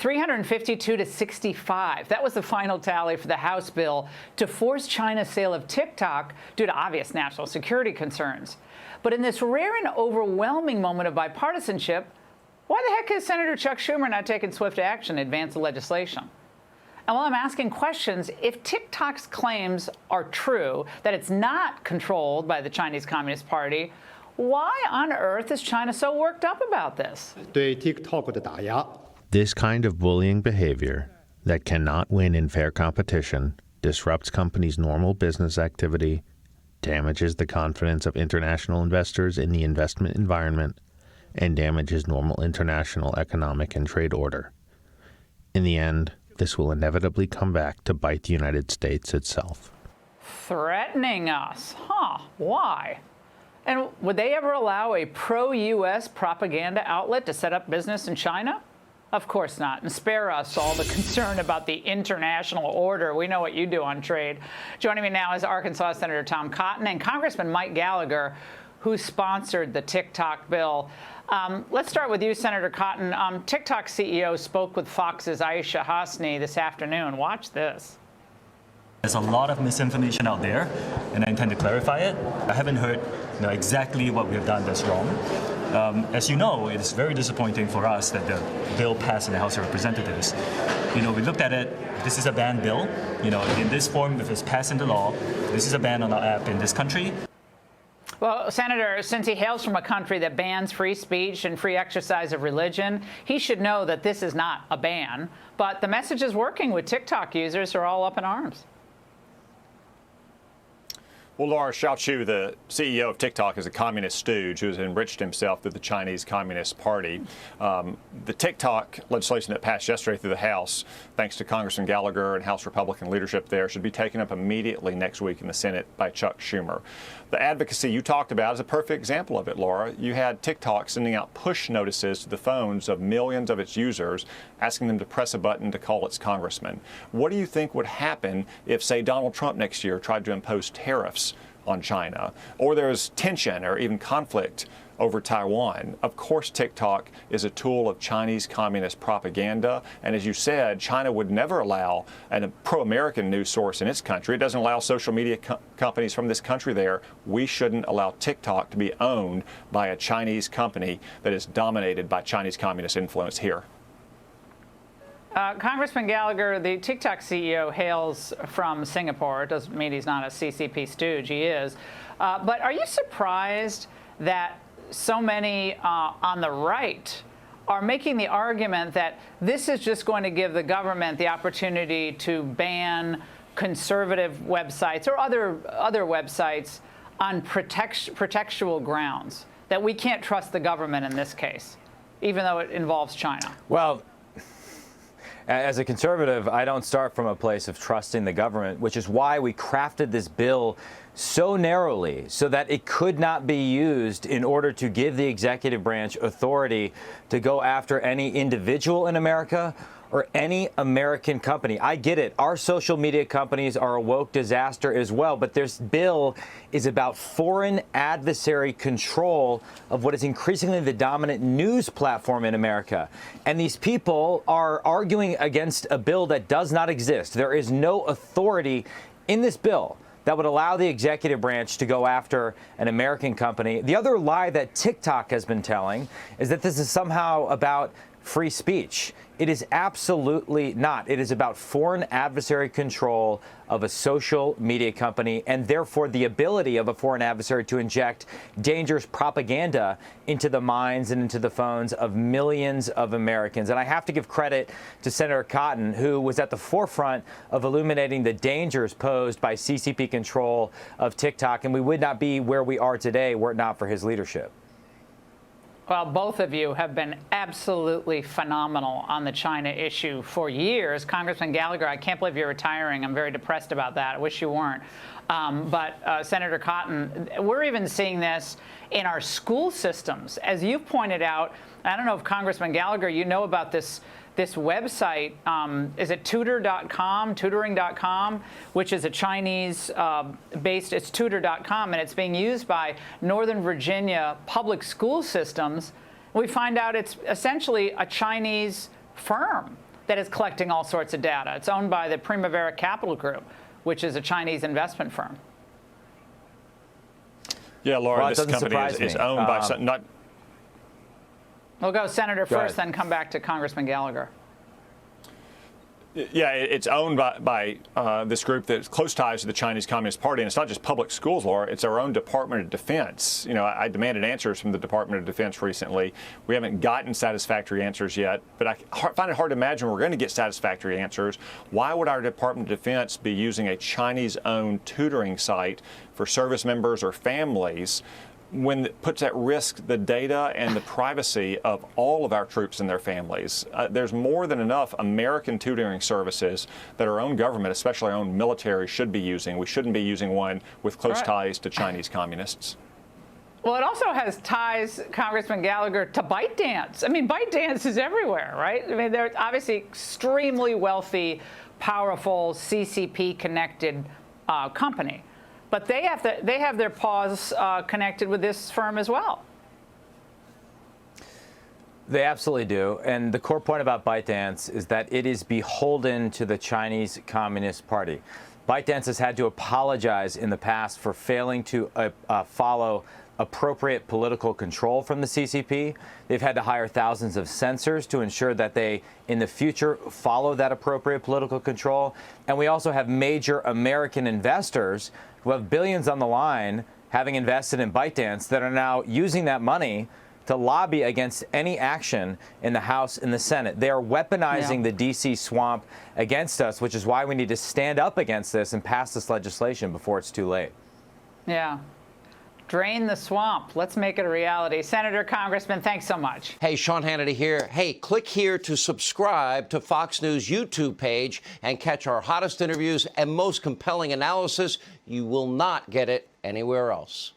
352 to 65. That was the final tally for the House bill to force China's sale of TikTok due to obvious national security concerns. But in this rare and overwhelming moment of bipartisanship, why the heck is Senator Chuck Schumer not taking swift action to advance the legislation? And while I'm asking questions, if TikTok's claims are true, that it's not controlled by the Chinese Communist Party, why on earth is China so worked up about this? 对 TikTok 的打压 This kind of bullying behavior that cannot win in fair competition disrupts companies' normal business activity, damages the confidence of international investors in the investment environment, and damages normal international economic and trade order. In the end, this will inevitably come back to bite the United States itself. Threatening us? Huh, why? And would they ever allow a pro-U.S. propaganda outlet to set up business in China? Of course not. And spare us all the concern about the international order. We know what you do on trade. Joining me now is Arkansas Senator Tom Cotton and Congressman Mike Gallagher, who sponsored the TikTok bill. Let's start with you, Senator Cotton. TikTok CEO spoke with Fox's Aisha Hasni this afternoon. Watch this. There's a lot of misinformation out there, and I intend to clarify it. I haven't heard exactly what we have done that's wrong. As you know, it is very disappointing for us that the bill passed in the House of Representatives. We looked at it. This is a banned bill. In this form, if it's passed into law, this is a ban on our app in this country. Well, Senator, since he hails from a country that bans free speech and free exercise of religion, he should know that this is not a ban. But the message is working with TikTok users who are all up in arms. Well, Laura Xiaoqu, the CEO of TikTok, is a communist stooge who has enriched himself through the Chinese Communist Party. The TikTok legislation that passed yesterday through the House, thanks to Congressman Gallagher and House Republican leadership there, should be taken up immediately next week in the Senate by Chuck Schumer. The advocacy you talked about is a perfect example of it, Laura. You had TikTok sending out push notices to the phones of millions of its users, asking them to press a button to call its congressman. What do you think would happen if, say, Donald Trump next year tried to impose tariffs on China, or there's tension or even conflict over Taiwan? Of course, TikTok is a tool of Chinese communist propaganda. And as you said, China would never allow a pro-American news source in its country. It doesn't allow social media companies from this country there. We shouldn't allow TikTok to be owned by a Chinese company that is dominated by Chinese communist influence here. Congressman Gallagher, the TikTok CEO hails from Singapore. It doesn't mean he's not a CCP stooge. He is. But are you surprised that so many on the right are making the argument that this is just going to give the government the opportunity to ban conservative websites or other websites on protectual grounds, that we can't trust the government in this case, even though it involves China? Well, as a conservative, I don't start from a place of trusting the government, which is why we crafted this bill so narrowly so that it could not be used in order to give the executive branch authority to go after any individual in America or any American company. I get it. Our social media companies are a woke disaster as well. But this bill is about foreign adversary control of what is increasingly the dominant news platform in America. And these people are arguing against a bill that does not exist. There is no authority in this bill that would allow the executive branch to go after an American company. The other lie that TikTok has been telling is that this is somehow about free speech. It is absolutely not. It is about foreign adversary control of a social media company and therefore the ability of a foreign adversary to inject dangerous propaganda into the minds and into the phones of millions of Americans. And I have to give credit to Senator Cotton, who was at the forefront of illuminating the dangers posed by CCP control of TikTok. And we would not be where we are today were it not for his leadership. Well, both of you have been absolutely phenomenal on the China issue for years. Congressman Gallagher, I can't believe you're retiring. I'm very depressed about that. I wish you weren't. But Senator Cotton, we're even seeing this in our school systems. As you've pointed out, I don't know if Congressman Gallagher, you know about this website, is it tutoring.com, which is a Chinese-based, it's tutor.com, and it's being used by Northern Virginia public school systems. We find out it's essentially a Chinese firm that is collecting all sorts of data. It's owned by the Primavera Capital Group, which is a Chinese investment firm. Yeah, Laura, Well, it this doesn't company surprise is me. owned by some, not. We'll go Senator Go first, ahead. then come back to Congressman Gallagher. Yeah, it's owned by this group that's close ties to the Chinese Communist Party, and it's not just public schools, Laura. It's our own Department of Defense. You know, I demanded answers from the Department of Defense recently. We haven't gotten satisfactory answers yet, but I find it hard to imagine we're going to get satisfactory answers. Why would our Department of Defense be using a Chinese-owned tutoring site for service members or families when it puts at risk the data and the privacy of all of our troops and their families? There's more than enough American tutoring services that our own government, especially our own military, should be using. We shouldn't be using one with close ties to Chinese communists. Well, it also has ties, Congressman Gallagher, to ByteDance. I mean, ByteDance is everywhere, right? I mean, they're obviously extremely wealthy, powerful, CCP-connected company. But they have their paws connected with this firm as well. They absolutely do. And the core point about ByteDance is that it is beholden to the Chinese Communist Party. ByteDance has had to apologize in the past for failing to follow appropriate political control from the CCP. They've had to hire thousands of censors to ensure that they, in the future, follow that appropriate political control. And we also have major American investors who have billions on the line, having invested in ByteDance, that are now using that money to lobby against any action in the House and the Senate. They are weaponizing the D.C. swamp against us, which is why we need to stand up against this and pass this legislation before it's too late. Yeah. Drain the swamp. Let's make it a reality. Senator, Congressman, thanks so much. Hey, Sean Hannity here. Hey, click here to subscribe to Fox News YouTube page and catch our hottest interviews and most compelling analysis. You will not get it anywhere else.